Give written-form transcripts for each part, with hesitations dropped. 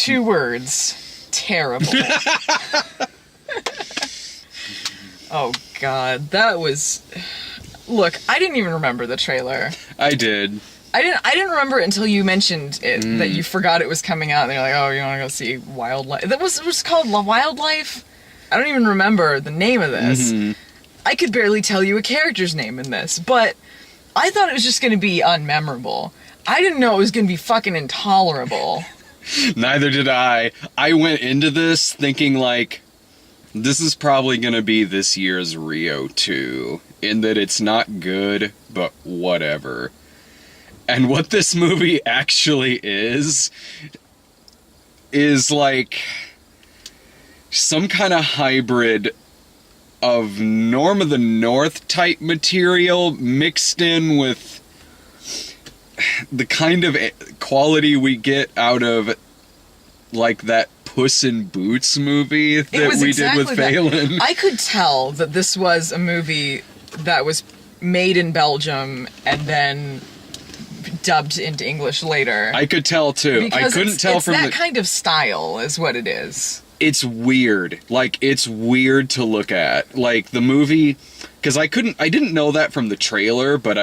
2 words. Terrible. Oh, God. That was... Look, I didn't even remember the trailer. I did. I didn't remember it until you mentioned it, that you forgot it was coming out, and you're like, oh, you want to go see Wildlife? That was called Wildlife? I don't even remember the name of this. Mm-hmm. I could barely tell you a character's name in this, but I thought it was just going to be unmemorable. I didn't know it was going to be fucking intolerable. Neither did I. I went into this thinking, like, this is probably going to be this year's Rio 2, in that it's not good, but whatever. And what this movie actually is like some kind of hybrid of Norm of the North type material mixed in with the kind of quality we get out of like that Puss in Boots movie that we did with Phelan. I could tell that this was a movie that was made in Belgium and then dubbed into English later. I could tell too. Because I couldn't tell from that kind of style is what it is. It's weird. Like, it's weird to look at. Like, the movie... Because I didn't know that from the trailer, but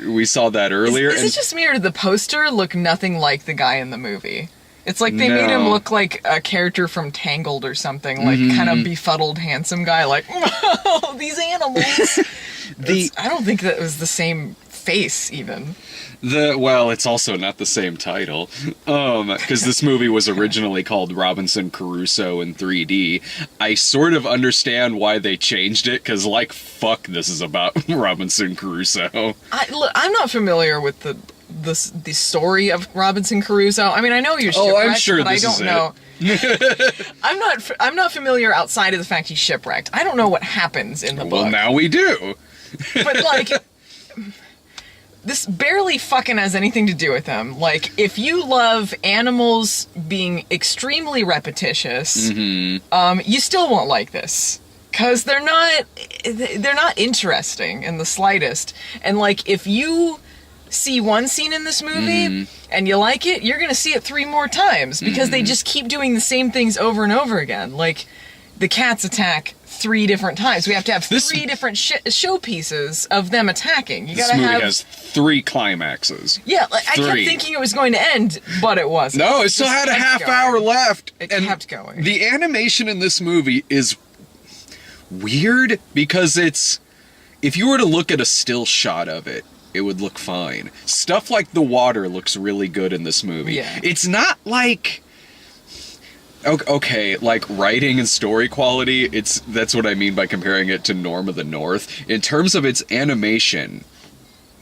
we saw that earlier. Is it just me, or did the poster look nothing like the guy in the movie? It's like they made him look like a character from Tangled or something, like kind of befuddled, handsome guy, like, oh, these animals. I don't think that was the same face, even. Well, it's also not the same title, because this movie was originally called Robinson Crusoe in 3D. I sort of understand why they changed it, because, like, fuck, this is about Robinson Crusoe. I'm not familiar with the story of Robinson Crusoe. I mean, I know you're shipwrecked, I'm sure but this I don't know. I'm not familiar outside of the fact he's shipwrecked. I don't know what happens in the book. Well, now we do. But, like... This barely fucking has anything to do with them. Like, if you love animals being extremely repetitious, you still won't like this. Because they're not interesting in the slightest. And, like, if you see one scene in this movie and you like it, you're gonna see it 3 more times. Because they just keep doing the same things over and over again. Like, the cats attack 3 different times. We have to have 3 different showpieces of them attacking. This movie has 3 climaxes. Yeah, like, I kept thinking it was going to end, but it wasn't. No, it still had a half hour left. It kept going. The animation in this movie is weird because if you were to look at a still shot of it, it would look fine. Stuff like the water looks really good in this movie. Yeah. It's not like... Okay, like writing and story quality, that's what I mean by comparing it to Norm of the North. In terms of its animation,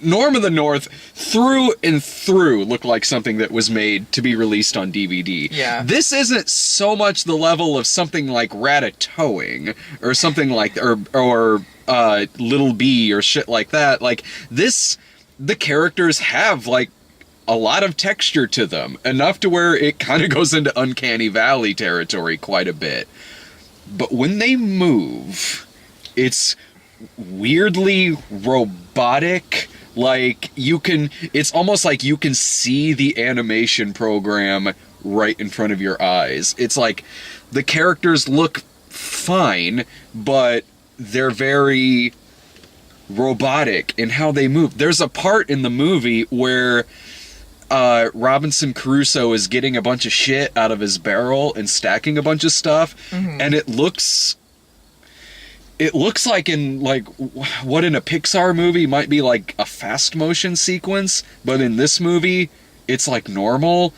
Norm of the North through and through looked like something that was made to be released on DVD. Yeah. This isn't so much the level of something like Ratatouille or something like or Little Bee or shit like that. Like this, the characters have like a lot of texture to them, enough to where it kind of goes into Uncanny Valley territory quite a bit. But when they move, it's weirdly robotic. Like, it's almost like you can see the animation program right in front of your eyes. It's like, the characters look fine, but they're very robotic in how they move. There's a part in the movie where Robinson Crusoe is getting a bunch of shit out of his barrel and stacking a bunch of stuff, and it looks like in what in a Pixar movie might be like a fast motion sequence, but in this movie it's like normal,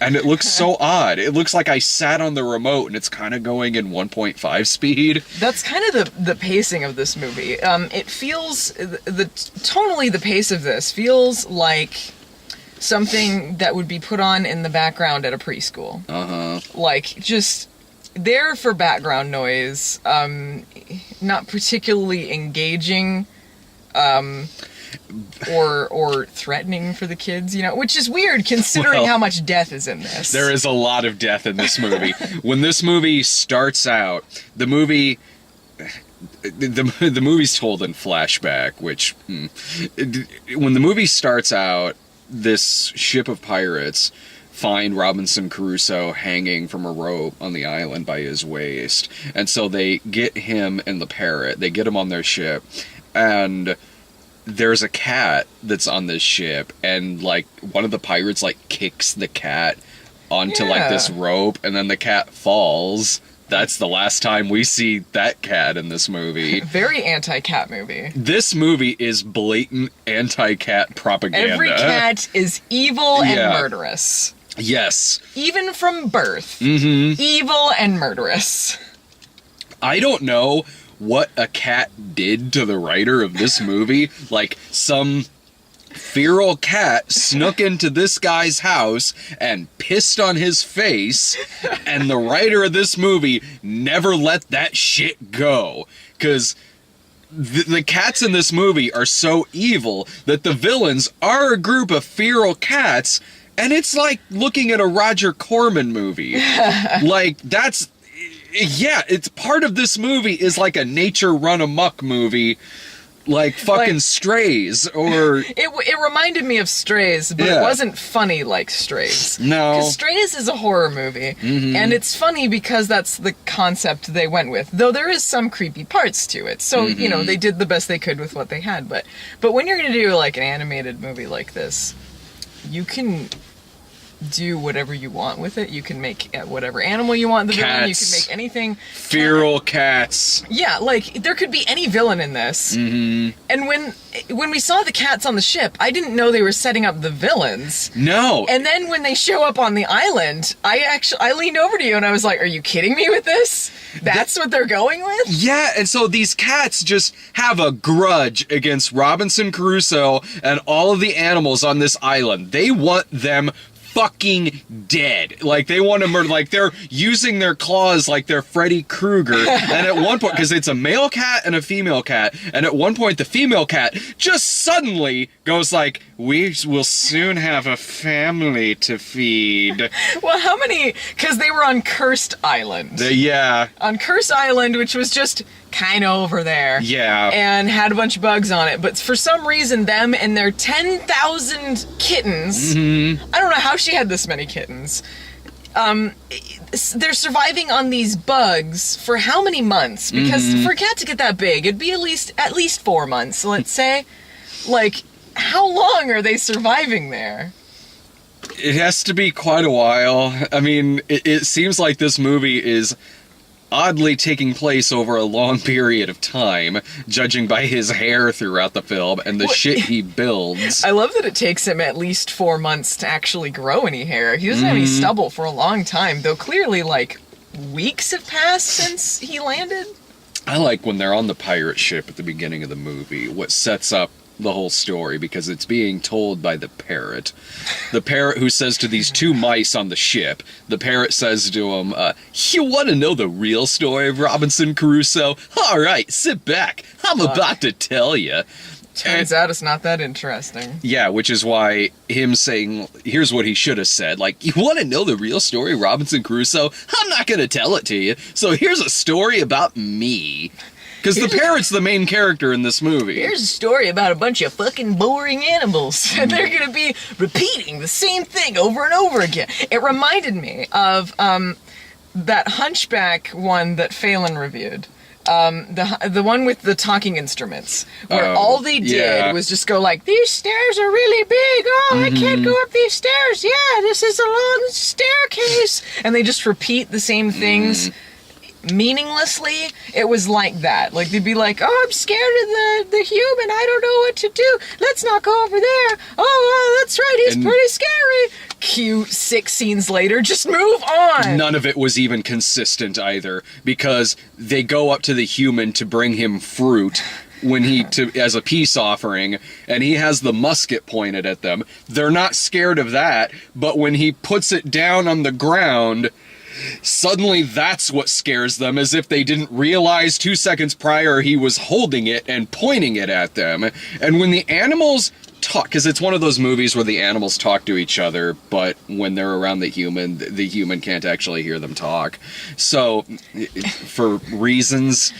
and it looks so odd. It looks like I sat on the remote and it's kind of going in 1.5 speed. That's kind of the pacing of this movie. It feels tonally the pace of this feels like something that would be put on in the background at a preschool. Like, just there for background noise, not particularly engaging, or threatening for the kids, which is weird considering how much death is in this. There is a lot of death in this movie. When this movie starts out, the movie's told in flashback, which, when the movie starts out, this ship of pirates find Robinson Crusoe hanging from a rope on the island by his waist. And so they get him and the parrot, they get him on their ship, and there's a cat that's on this ship, and like one of the pirates like kicks the cat onto like this rope, and then the cat falls. That's the last time we see that cat in this movie. Very anti-cat movie. This movie is blatant anti-cat propaganda. Every cat is evil and murderous. Yes. Even from birth. Evil and murderous. I don't know what a cat did to the writer of this movie. Like, some feral cat snuck into this guy's house and pissed on his face, and the writer of this movie never let that shit go. Because the cats in this movie are so evil that the villains are a group of feral cats, and it's like looking at a Roger Corman movie. Like, that's... Yeah, it's part of this movie is like a nature run amok movie. Like fucking Strays, or... It reminded me of Strays, but it wasn't funny like Strays. No. Because Strays is a horror movie, and it's funny because that's the concept they went with. Though there is some creepy parts to it. So, you know, they did the best they could with what they had. But when you're going to do, like, an animated movie like this, you can do whatever you want with it. You can make whatever animal you want the villain. You can make anything. Feral cats. Yeah, like, there could be any villain in this. And when we saw the cats on the ship, I didn't know they were setting up the villains. No. And then when they show up on the island, I leaned over to you and I was like, are you kidding me with this? That's what they're going with? Yeah, and so these cats just have a grudge against Robinson Crusoe and all of the animals on this island. They want them fucking dead. Like, they want to murder, like, they're using their claws like they're Freddy Krueger. And at one point, because it's a male cat and a female cat, and at one point the female cat just suddenly goes like, we will soon have a family to feed. Well, how many? Because they were on Cursed Island. Yeah. On Cursed Island, which was just kind of over there. Yeah. And had a bunch of bugs on it. But for some reason, them and their 10,000 kittens, I don't know how she had this many kittens, they're surviving on these bugs for how many months? Because for a cat to get that big, it'd be at least 4 months, let's say. Like, how long are they surviving there? It has to be quite a while. I mean, it seems like this movie is oddly taking place over a long period of time, judging by his hair throughout the film and the shit he builds. I love that it takes him at least 4 months to actually grow any hair. He doesn't have any stubble for a long time, though clearly, like, weeks have passed since he landed. I like when they're on the pirate ship at the beginning of the movie, what sets up the whole story, because it's being told by the parrot. The parrot who says to these two mice on the ship, the parrot says to him, you want to know the real story of Robinson Crusoe? All right, sit back. I'm about to tell you. Turns out it's not that interesting. Yeah, which is why him saying, here's what he should have said, like, you want to know the real story of Robinson Crusoe? I'm not going to tell it to you, so here's a story about me. Because the parrot's the main character in this movie. Here's a story about a bunch of fucking boring animals. And they're going to be repeating the same thing over and over again. It reminded me of that Hunchback one that Phelan reviewed. The one with the talking instruments, where all they did was just go like, these stairs are really big, I can't go up these stairs, this is a long staircase, and they just repeat the same things meaninglessly. It was like that. Like, they'd be like, I'm scared of the human, I don't know what to do, let's not go over there, that's right, he's pretty scary. Cue 6 scenes later, just move on. None of it was even consistent either, because they go up to the human to bring him fruit as a peace offering, and he has the musket pointed at them. They're not scared of that, but when he puts it down on the ground, suddenly that's what scares them, as if they didn't realize 2 seconds prior he was holding it and pointing it at them. And when the animals talk, because it's one of those movies where the animals talk to each other, but when they're around the human can't actually hear them talk. So, for reasons,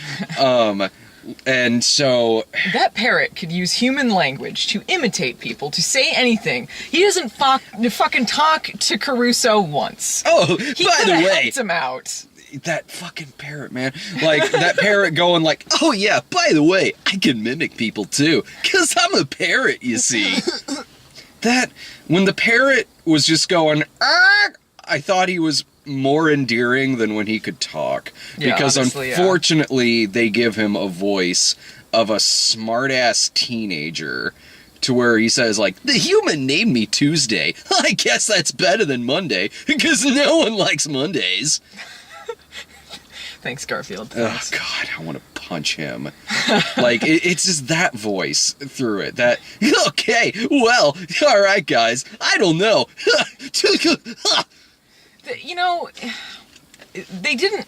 And so That parrot could use human language to imitate people, to say anything. He doesn't fucking talk to Caruso once. oh, He by could the have way, helped him out. that fucking parrot, man. Like, that parrot going like, oh yeah, by the way, I can mimic people too. Because I'm a parrot, you see. That, when the parrot was just going, "Arg," I thought he was more endearing than when he could talk. Yeah, Because honestly, yeah. unfortunately, they give him a voice of a smart-ass teenager. To where he says, like, the human named me Tuesday. I guess that's better than Monday, because no one likes Mondays. Thanks, Garfield. Oh, Thanks. God, I want to punch him. Like, it's just that voice through it. That, okay, well, all right, guys, I don't know. You know, they didn't...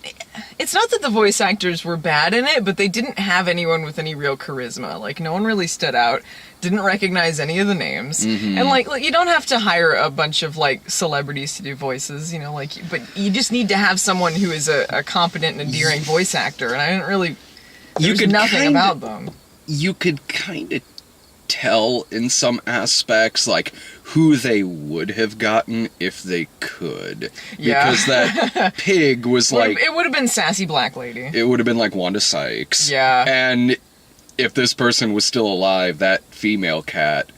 It's not that the voice actors were bad in it, but they didn't have anyone with any real charisma. Like, no one really stood out. Didn't recognize any of the names. Mm-hmm. And, like, you don't have to hire a bunch of, like, celebrities to do voices, you know, like... But you just need to have someone who is a competent and endearing voice actor, and I didn't really... There's nothing about them. You could kind of tell in some aspects, like, who they would have gotten if they could. Yeah. Because that pig was like... It would have been Sassy Black Lady. It would have been like Wanda Sykes. Yeah. And if this person was still alive, that female cat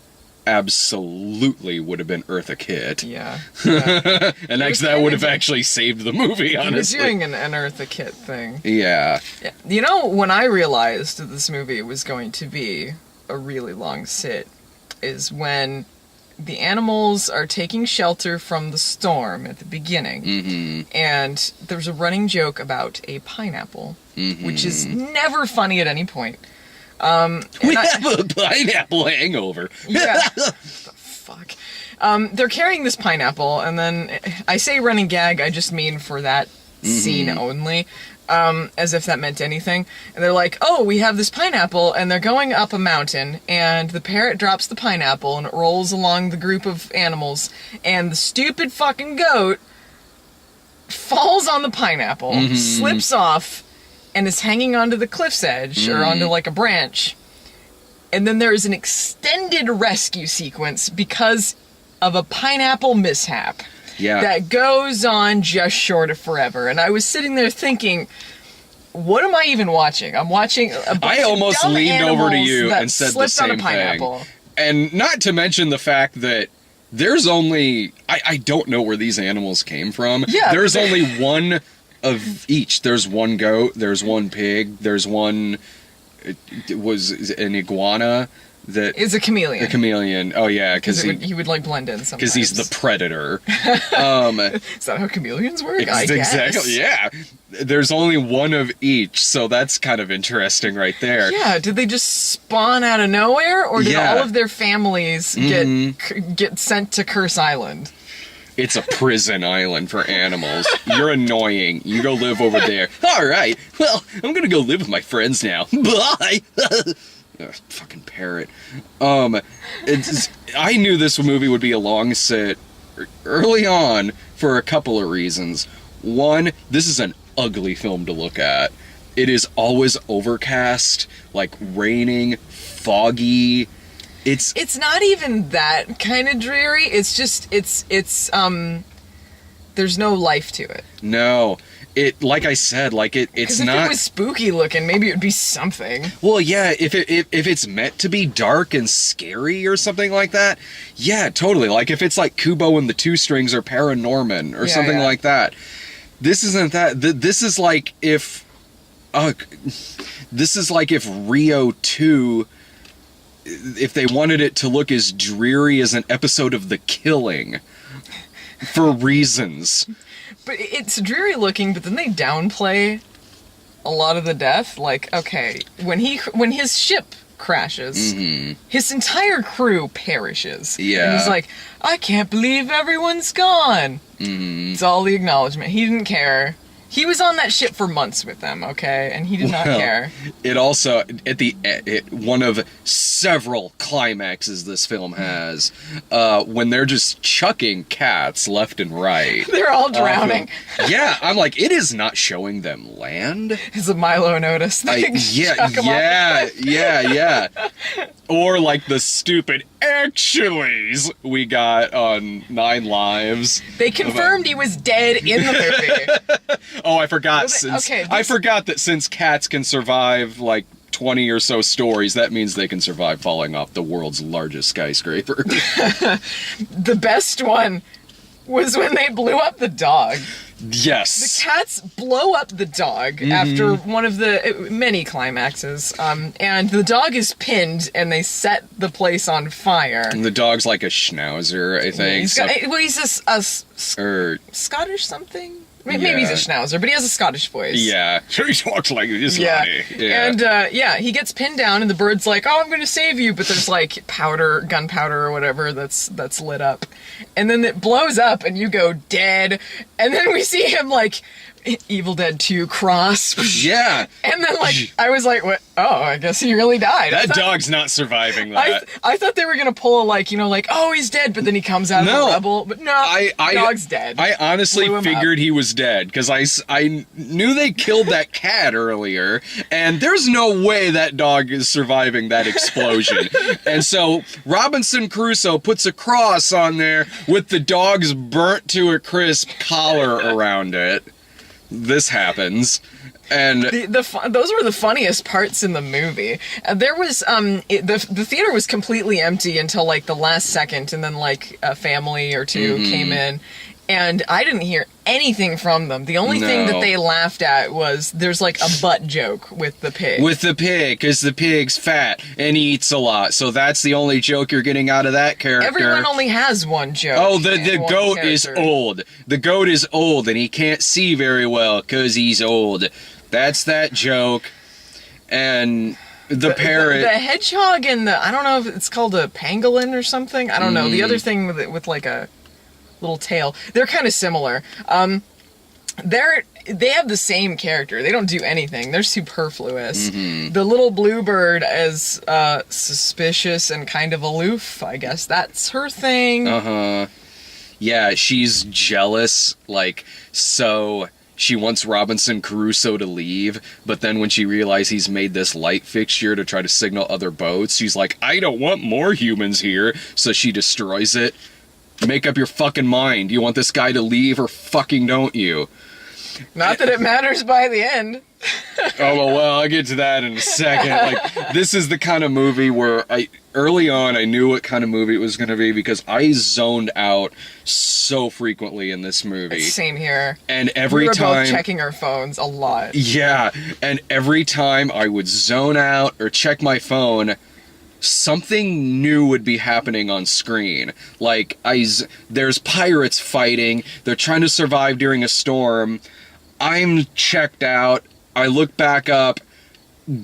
absolutely would have been Eartha Kitt. Yeah. And actually, that would have actually saved the movie, He was honestly. doing an Eartha Kitt thing. Yeah. Yeah. You know, when I realized that this movie was going to be a really long sit, is when the animals are taking shelter from the storm at the beginning, Mm-hmm. and there's a running joke about a pineapple, Mm-hmm. which is never funny at any point. We have a pineapple hangover. Yeah. The fuck. They're carrying this pineapple, and then I say running gag, I just mean for that scene only, as if that meant anything. And they're like, oh, we have this pineapple, and they're going up a mountain, and the parrot drops the pineapple, and it rolls along the group of animals, and the stupid fucking goat falls on the pineapple, slips off, and is hanging onto the cliff's edge, or onto like a branch. And then there is an extended rescue sequence because of a pineapple mishap Yeah. that goes on just short of forever. And I was sitting there thinking, what am I even watching? I'm watching a bunch I of almost dumb leaned over to animals you that and said the slipped same on a pineapple. thing. And not to mention the fact that there's only... I don't know where these animals came from. Yeah, There's they're- only one of each. There's one goat, there's one pig, there's one... It was an iguana that... Is a chameleon. A chameleon. Oh, yeah, because he would like blend in sometimes. he's the predator. Is that how chameleons work? I guess. Exactly, yeah. There's only one of each, so that's kind of interesting right there. Yeah, did they just spawn out of nowhere, or did Yeah. all of their families get sent to Curse Island? It's a prison island for animals. You're annoying. You go live over there. All right. Well, I'm gonna go live with my friends now. Bye. Ugh, fucking parrot. I knew this movie would be a long sit early on for a couple of reasons. One, this is an ugly film to look at. It is always overcast, like raining, foggy. It's not even that kind of dreary. It's just it's there's no life to it. No. It, like I said, like it's 'Cause if not. it was spooky looking, maybe it would be something. Well, yeah, if it's meant to be dark and scary or something like that, yeah, totally. Like if it's like Kubo and the Two Strings or Paranorman or Yeah, something yeah. like that. This isn't that. This is like if, this is like if Rio 2, if they wanted it to look as dreary as an episode of The Killing, for reasons. But it's dreary looking, but then they downplay a lot of the death. Like, okay, when his ship crashes, his entire crew perishes. Yeah. And he's like, I can't believe everyone's gone. It's all the acknowledgement. He didn't care. He was on that ship for months with them, okay? And he did not care. It also, one of several climaxes this film has, when they're just chucking cats left and right. They're all drowning. Yeah, I'm like, it is not showing them land. It's a Milo Notice thing. Yeah. Or like the stupid actuallys we got on 9 Lives. They confirmed he was dead in the movie. Oh, I forgot. I forgot that since cats can survive like 20 or so stories, that means they can survive falling off the world's largest skyscraper. The best one was when they blew up the dog. Yes. The cats blow up the dog after one of the many climaxes, and the dog is pinned, and they set the place on fire. And the dog's like a schnauzer, I think. He's a Scottish something? Maybe he's a schnauzer, but he has a Scottish voice. Yeah. He talks like this. Yeah. Yeah. And, he gets pinned down, and the bird's like, oh, I'm going to save you, but there's, like, gunpowder or whatever that's lit up. And then it blows up, and you go, dead. And then we see him, like, Evil Dead 2 cross. Yeah. And then, like, I was like, what? Oh, I guess he really died. That dog's not surviving that. I thought they were going to pull, oh, he's dead, but then he comes out of the rubble. But no, dog's dead. I honestly figured he was dead, because I knew they killed that cat earlier, and there's no way that dog is surviving that explosion. And so Robinson Crusoe puts a cross on there with the dog's burnt to a crisp collar around it. This happens, and those were the funniest parts in the movie. There was the theater was completely empty until like the last second, and then like a family or two came in, and I didn't hear anything from them. The only thing that they laughed at was there's like a butt joke with the pig. With the pig, because the pig's fat and eats a lot, so that's the only joke you're getting out of that character. Everyone only has one joke. Oh, the goat is old. The goat is old, and he can't see very well because he's old. That's that joke. And the parrot... The hedgehog and I don't know if it's called a pangolin or something. I don't know. The other thing with like a little tail. They're kind of similar. They have the same character. They don't do anything. They're superfluous. The little bluebird is suspicious and kind of aloof. I guess that's her thing. Yeah, she's jealous. So she wants Robinson Crusoe to leave, but then when she realizes he's made this light fixture to try to signal other boats, she's like, I don't want more humans here. So she destroys it. Make up your fucking mind. You want this guy to leave or fucking don't you? Not that it matters by the end. Oh, well, I'll get to that in a second. This is the kind of movie where early on I knew what kind of movie it was going to be, because I zoned out so frequently in this movie. Same here. And every time... We were both checking our phones a lot. Yeah, and every time I would zone out or check my phone, something new would be happening on screen. There's pirates fighting, they're trying to survive during a storm, I'm checked out, I look back up,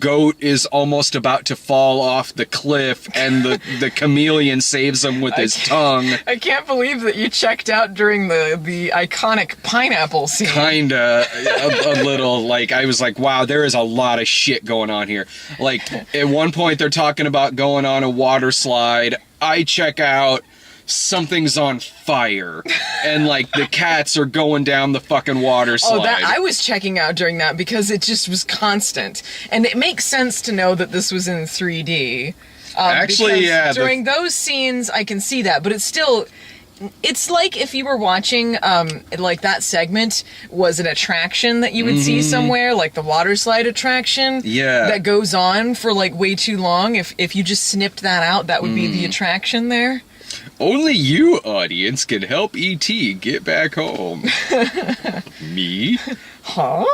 goat is almost about to fall off the cliff, and the chameleon saves him with his tongue. I can't believe that you checked out during the iconic pineapple scene. Kinda, a little, I was like, wow, there is a lot of shit going on here. At one point they're talking about going on a water slide, I check out, something's on fire, and the cats are going down the fucking water slide. Oh, I was checking out during that because it just was constant, and it makes sense to know that this was in 3D. Actually, yeah. During those scenes, I can see that, but it's like if you were watching, that segment was an attraction that you would see somewhere, like the water slide attraction. Yeah. That goes on for way too long. If you just snipped that out, that would be the attraction there. Only you, audience, can help E.T. get back home. Me? Huh?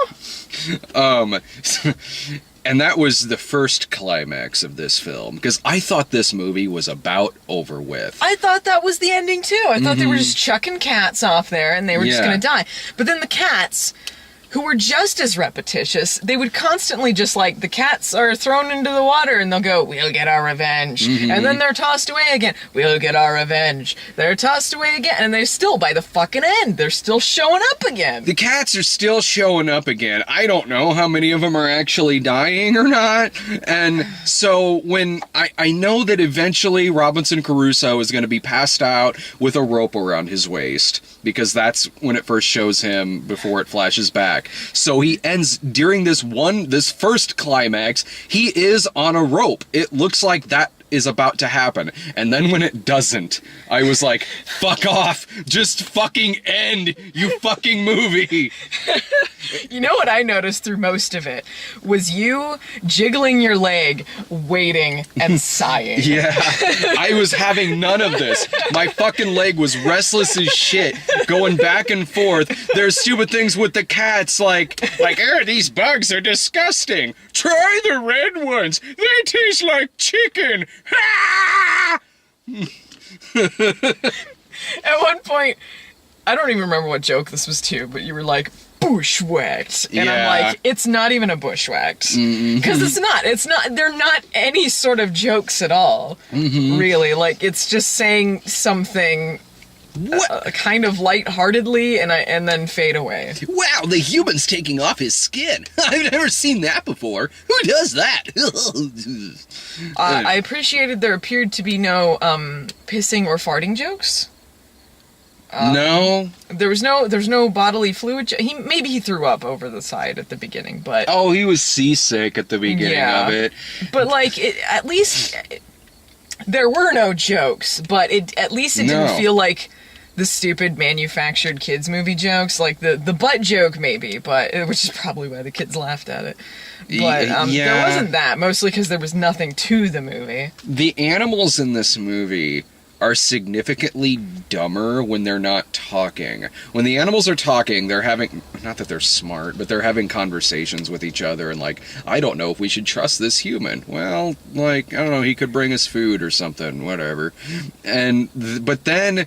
And that was the first climax of this film, because I thought this movie was about over with. I thought that was the ending, too. I thought they were just chucking cats off there, and they were just going to die. But then the cats who were just as repetitious. They would constantly just like, the cats are thrown into the water and they'll go, we'll get our revenge. And then they're tossed away again. We'll get our revenge. They're tossed away again. And they still, by the fucking end, they're still showing up again. The cats are still showing up again. I don't know how many of them are actually dying or not. And so when I know that eventually Robinson Crusoe is going to be passed out with a rope around his waist, because that's when it first shows him before it flashes back. So he ends during this first climax, he is on a rope. It looks like that is about to happen. And then when it doesn't, I was like, fuck off. Just fucking end, you fucking movie. You know what I noticed through most of it was you jiggling your leg, waiting, and sighing. Yeah, I was having none of this. My fucking leg was restless as shit, going back and forth. There's stupid things with the cats, like, these bugs are disgusting. Try the red ones. They taste like chicken. At one point, I don't even remember what joke this was to, but you were like, bushwhacked. And Yeah. I'm like, it's not even a bushwhacked. Because it's not, they're not any sort of jokes at all, really. Like, it's just saying something kind of lightheartedly and then fade away. Wow, the human's taking off his skin. I've never seen that before. Who does that? I appreciated there appeared to be no pissing or farting jokes. No. There's no bodily fluid. Maybe he threw up over the side at the beginning, but Oh, he was seasick at the beginning of it. But like, at least there were no jokes. But at least it didn't feel like the stupid manufactured kids movie jokes, like the butt joke maybe, but which is probably why the kids laughed at it. But there wasn't that, mostly because there was nothing to the movie. The animals in this movie are significantly dumber when they're not talking. When the animals are talking, they're having, not that they're smart, but they're having conversations with each other and like, I don't know if we should trust this human. Well, like, I don't know, he could bring us food or something, whatever. But then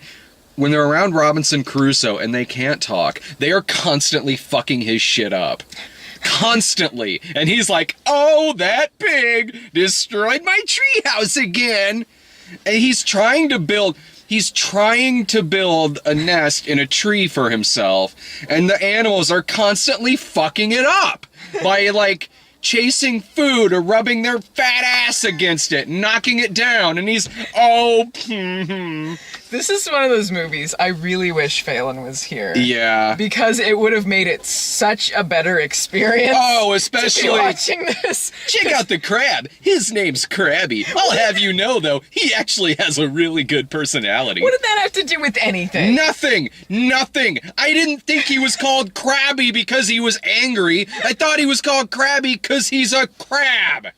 when they're around Robinson Crusoe and they can't talk, they are constantly fucking his shit up. Constantly. And he's like, oh, that pig destroyed my treehouse again. And he's trying to build a nest in a tree for himself, and the animals are constantly fucking it up by like chasing food or rubbing their fat ass against it, knocking it down, and he's This is one of those movies I really wish Phelan was here. Yeah. Because it would have made it such a better experience. Oh, especially to be watching this. Check out the crab. His name's Krabby. I'll have you know, though, he actually has a really good personality. What did that have to do with anything? Nothing. I didn't think he was called Krabby because he was angry. I thought he was called Krabby because he's a crab.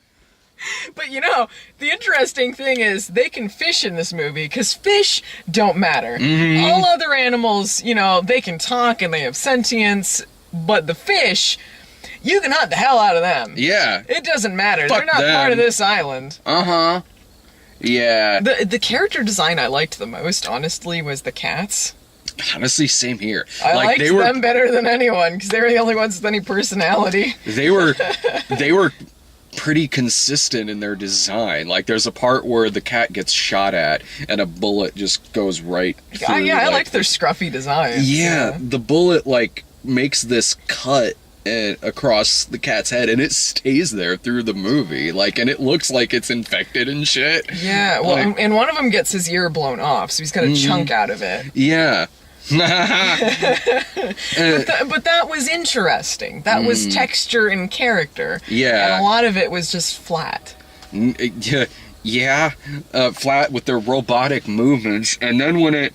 But you know, the interesting thing is they can fish in this movie because fish don't matter. All other animals, you know, they can talk and they have sentience, but the fish, you can hunt the hell out of them. Yeah. It doesn't matter. Fuck They're not them. part of this island. Uh-huh. Yeah. The character design I liked the most, honestly, was the cats. Honestly, same here. I liked them better than anyone because they were the only ones with any personality. They were pretty consistent in their design. Like, there's a part where the cat gets shot at and a bullet just goes right through. Yeah, I liked their scruffy design. Yeah, the bullet, like, makes this cut across the cat's head, and it stays there through the movie. Like, and it looks like it's infected and shit. Yeah, well, and one of them gets his ear blown off, so he's got a chunk out of it. Yeah. But that was interesting. That was texture and character. Yeah. And a lot of it was just flat. Yeah. Flat with their robotic movements. And then when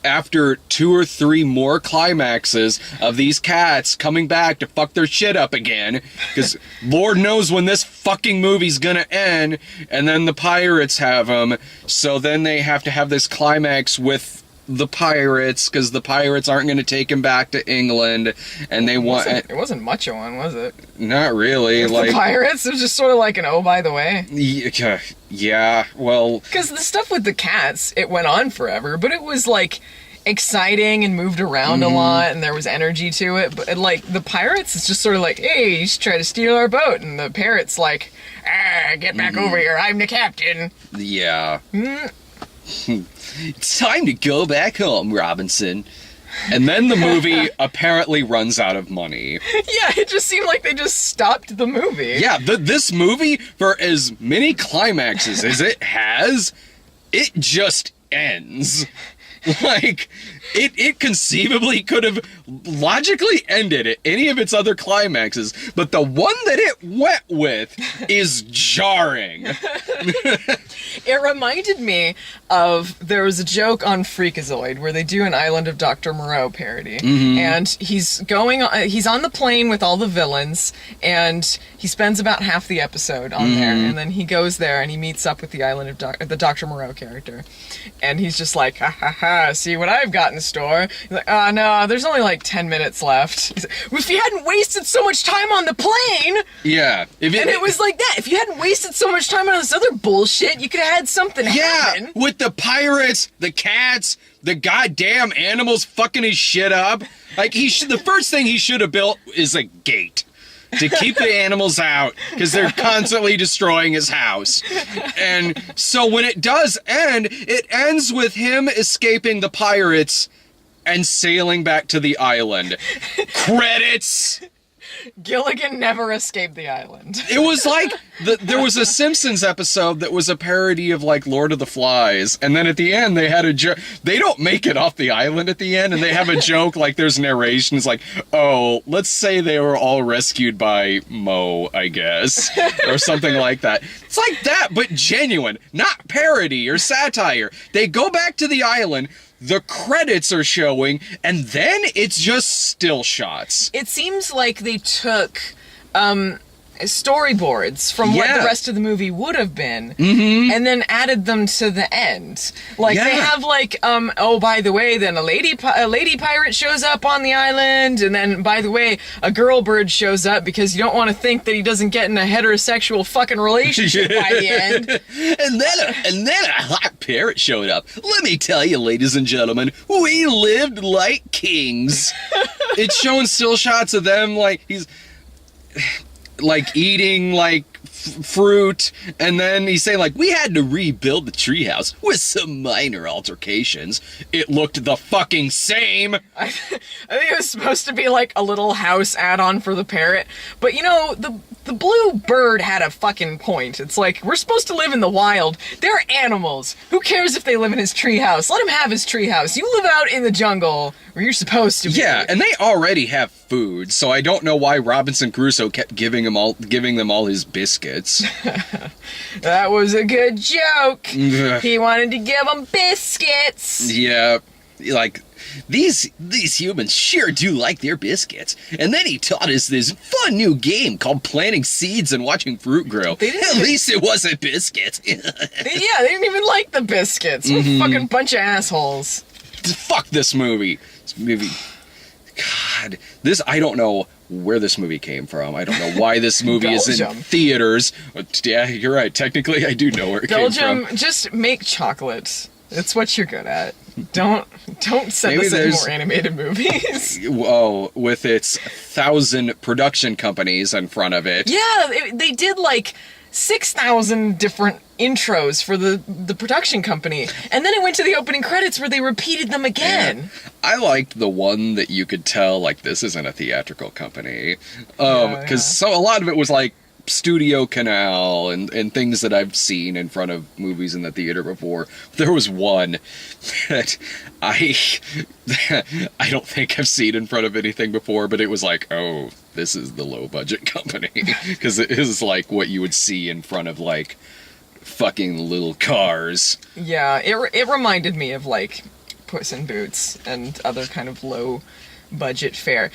after 2 or 3 more climaxes of these cats coming back to fuck their shit up again, because Lord knows when this fucking movie's gonna end, and then the pirates have them, so then they have to have this climax with the pirates, because the pirates aren't gonna take him back to England, and they want... It wasn't much of one, was it? Not really, With like... the pirates? It was just sort of like an oh, by the way. Yeah, well... Because the stuff with the cats, it went on forever, but it was like... exciting and moved around a lot, and there was energy to it. But like the pirates, it's just sort of like, hey, you should try to steal our boat, and the parrot's like, get back over here, I'm the captain. Yeah. It's time to go back home, Robinson. And then the movie apparently runs out of money. Yeah, it just seemed like they just stopped the movie. Yeah, this movie, for as many climaxes as it has, it just ends. Like, it conceivably could have logically ended at any of its other climaxes, but the one that it went with is jarring. It reminded me of, there was a joke on Freakazoid where they do an Island of Dr. Moreau parody, and he's on the plane with all the villains, and he spends about half the episode on there, and then he goes there and he meets up with the Island of the Dr. Moreau character, and he's just like, ha ha ha, see what I've got in store. He's like, oh no, there's only like 10 minutes left. He's like, well, if you hadn't wasted so much time on the plane. Yeah. And it was like that. If you hadn't wasted so much time on this other bullshit, you could have had something happen. With the pirates, the cats, the goddamn animals fucking his shit up. Like, the first thing he should have built is a gate to keep the animals out, because they're constantly destroying his house. And so when it does end, it ends with him escaping the pirates and sailing back to the island. Credits! Gilligan never escaped the island. It was like, there was a Simpsons episode that was a parody of, like, Lord of the Flies, and then at the end they had a joke. They don't make it off the island at the end, and they have a joke, like, there's narration, it's like, oh, let's say they were all rescued by Mo, I guess, or something like that. It's like that, but genuine, not parody or satire. They go back to the island, the credits are showing, and then it's just still shots. It seems like they took storyboards from what the rest of the movie would have been, and then added them to the end. Like, they have, like, oh, by the way, then a lady pirate shows up on the island, and then, by the way, a girl bird shows up, because you don't want to think that he doesn't get in a heterosexual fucking relationship by the end. And then a hot parrot showed up. Let me tell you, ladies and gentlemen, we lived like kings. It's showing still shots of them, like, he's like eating like fruit, and then he's saying like, we had to rebuild the treehouse with some minor altercations. It looked the fucking same. I think it was supposed to be like a little house add-on for the parrot, but you know, the blue bird had a fucking point. It's like, we're supposed to live in the wild. They're animals. Who cares if they live in his treehouse? Let him have his treehouse. You live out in the jungle where you're supposed to be. Yeah, and they already have food, so I don't know why Robinson Crusoe kept giving them all his biscuits. That was a good joke. He wanted to give them biscuits. Yeah, like, these humans sure do like their biscuits. And then he taught us this fun new game called planting seeds and watching fruit grow. At least it wasn't biscuits. Yeah, they didn't even like the biscuits. What a fucking bunch of assholes. Fuck this movie. This movie... God, I don't know where this movie came from. I don't know why this movie is in theaters. Yeah, you're right. Technically, I do know where it came from. Belgium, just make chocolate. It's what you're good at. Don't set this in more animated movies. Oh, with its 1,000 production companies in front of it. Yeah, they did like 6,000 different intros for the production company, and then it went to the opening credits where they repeated them again. Yeah. I liked the one that you could tell, like, this isn't a theatrical company, because a lot of it was like Studio Canal and things that I've seen in front of movies in the theater before. There was one that I don't think I've seen in front of anything before, but it was like, oh, this is the low budget company, because it is like what you would see in front of like fucking little cars. Yeah, it reminded me of like Puss in Boots and other kind of low budget fare.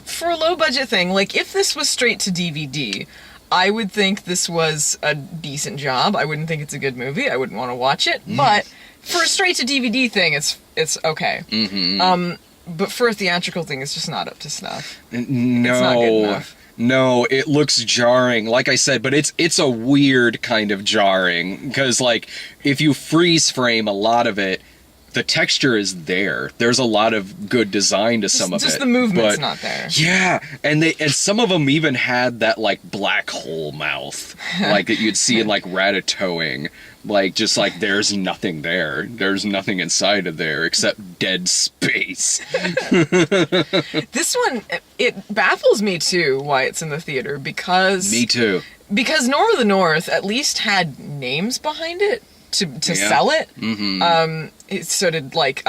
For a low budget thing, like if this was straight to DVD, I would think this was a decent job. I wouldn't think it's a good movie. I wouldn't want to watch it. But for a straight to DVD thing, it's okay. But for a theatrical thing, it's just not up to snuff. No. It's not good enough. No, it looks jarring, like I said, but it's a weird kind of jarring, because, like, if you freeze frame a lot of it, the texture is there. There's a lot of good design to some of it. Just the movement's but, not there. Yeah, and some of them even had that like black hole mouth, like that you'd see in like Ratatouille. Like, just like, there's nothing there. There's nothing inside of there except dead space. This one, it baffles me too why it's in the theater, because... Me too. Because Norm of the North at least had names behind it to sell it. So did, like,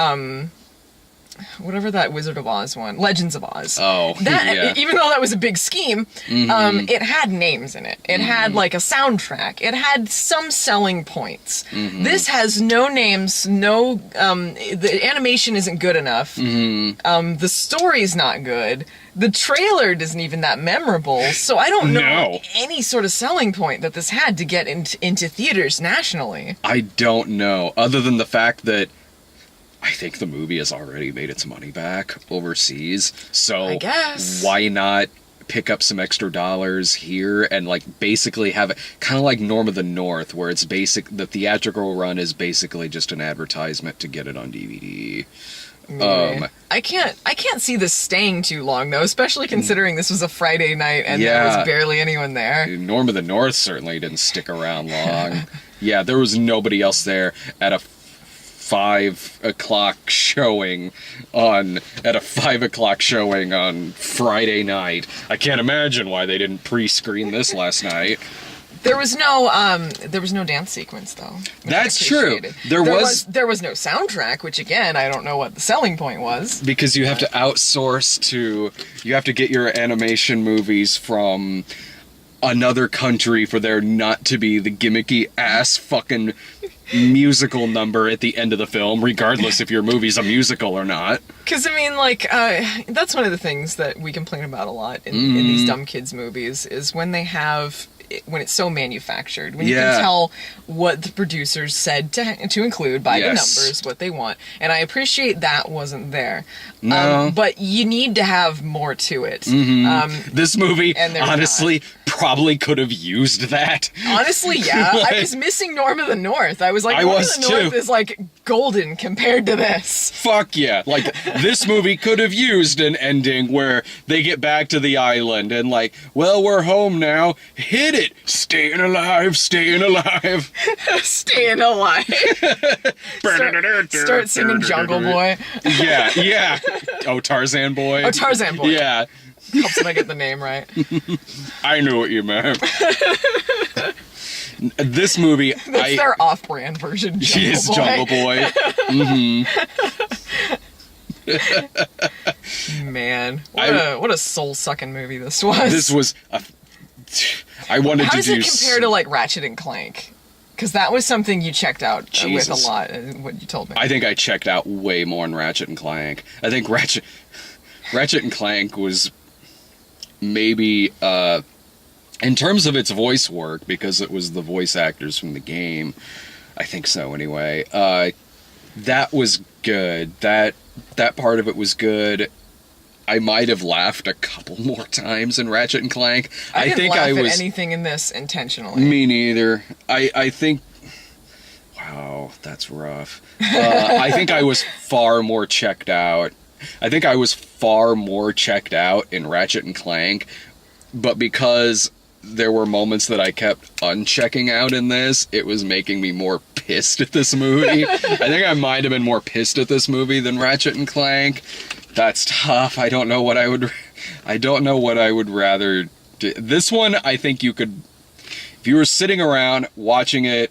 whatever that Wizard of Oz one, Legends of Oz. Oh, yeah. Even though that was a big scheme, it had names in it. It had like a soundtrack. It had some selling points. This has no names. No, the animation isn't good enough. The story's not good. The trailer isn't even that memorable. So I don't know any sort of selling point that this had to get into theaters nationally. I don't know, other than the fact that I think the movie has already made its money back overseas, so I guess. Why not pick up some extra dollars here and like basically have it kind of like Norm of the North, where it's the theatrical run is basically just an advertisement to get it on DVD. I can't see this staying too long though, especially considering this was a Friday night and there was barely anyone there. Norm of the North certainly didn't stick around long. Yeah, there was nobody else there at a 5 o'clock showing on Friday night. I can't imagine why they didn't pre-screen this last night. There was no dance sequence though. That's true. There was no soundtrack, which again, I don't know what the selling point was. Because you have to outsource you have to get your animation movies from another country for there not to be the gimmicky ass fucking musical number at the end of the film, regardless if your movie's a musical or not. Because, I mean, like, that's one of the things that we complain about a lot in these dumb kids movies, is when it's so manufactured, when you can tell what the producers said to include by the numbers, what they want. And I appreciate that wasn't there. No. But you need to have more to it. This movie, honestly, probably could have used that. Honestly, yeah. I was missing Norm of the North. I was like, Norm of the North is like golden compared to this. Fuck yeah. Like, this movie could have used an ending where they get back to the island and like, well, we're home now. Hit it. Staying alive, staying alive. Staying alive. Start singing Jungle Boy. Yeah. Oh, Tarzan Boy. Oh, Tarzan Boy. Yeah. Helps when I get the name right. I knew what you meant. This movie, that's their off-brand version. Jungle Boy. Man, what a soul-sucking movie this was. This was I wanted How to does do. it compare to like Ratchet and Clank? Because that was something you checked out with a lot. What you told me. I think I checked out way more in Ratchet and Clank. I think Ratchet and Clank was maybe in terms of its voice work, because it was the voice actors from the game. I think so anyway. That was good. That part of it was good. I might have laughed a couple more times in Ratchet and Clank. I didn't laugh at anything in this intentionally. Me neither. I think... Wow, that's rough. I think I was far more checked out. I think I was far more checked out in Ratchet and Clank, but because there were moments that I kept unchecking out in this, it was making me more pissed at this movie. I think I might have been more pissed at this movie than Ratchet and Clank. That's tough. I don't know what I would rather do. This one, I think you could, if you were sitting around watching it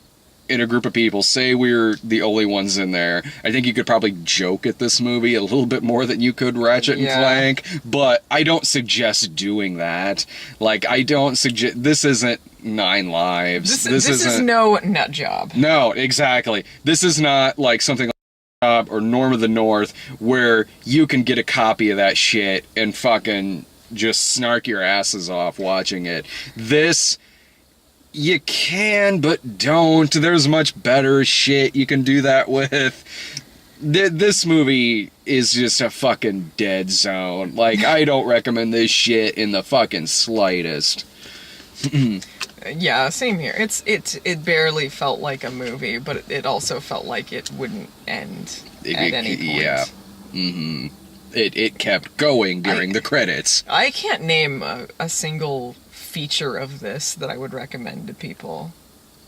in a group of people, say we're the only ones in there, I think you could probably joke at this movie a little bit more than you could Ratchet and Clank, but I don't suggest doing that. Like, I don't suggest, this isn't Nine Lives. This is no nut job. No, exactly. This is not like something or Norm of the North, where you can get a copy of that shit and fucking just snark your asses off watching it. This, you can, but don't. There's much better shit you can do that with. This movie is just a fucking dead zone. Like, I don't recommend this shit in the fucking slightest. Yeah, same here. It barely felt like a movie, but it also felt like it wouldn't end at any point. Yeah. Mm-hmm. It kept going during the credits. I can't name a single feature of this that I would recommend to people.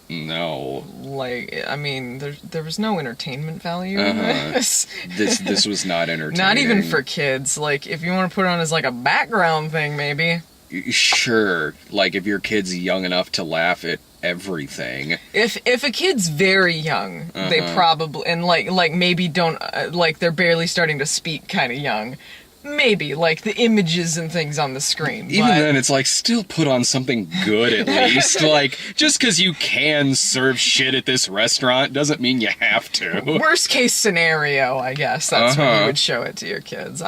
No. Like, I mean, there was no entertainment value in this. This was not entertaining. Not even for kids. Like, if you want to put it on as like a background thing, maybe. Sure. Like, if your kid's young enough to laugh at everything. If a kid's very young, they probably, and like maybe don't, like they're barely starting to speak kind of young. Maybe, like, the images and things on the screen. Even then, it's like, still put on something good at least. Like, just because you can serve shit at this restaurant doesn't mean you have to. Worst case scenario, I guess. That's when you would show it to your kids.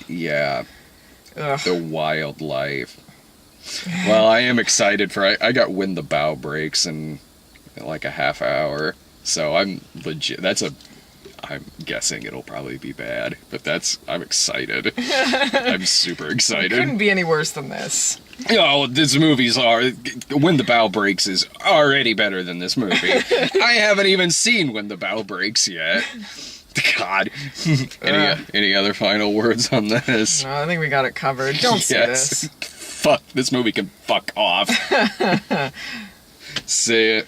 Yeah. Ugh. The wild life. Well, I am excited for... I got When the Bow Breaks in like a half hour. So I'm legit... I'm guessing it'll probably be bad, but I'm excited. I'm super excited. Couldn't be any worse than this. Oh, this movie's When the Bow Breaks is already better than this movie. I haven't even seen When the Bow Breaks yet. God. Any other final words on this? No, I think we got it covered. Don't see this. Fuck, this movie can fuck off. See it.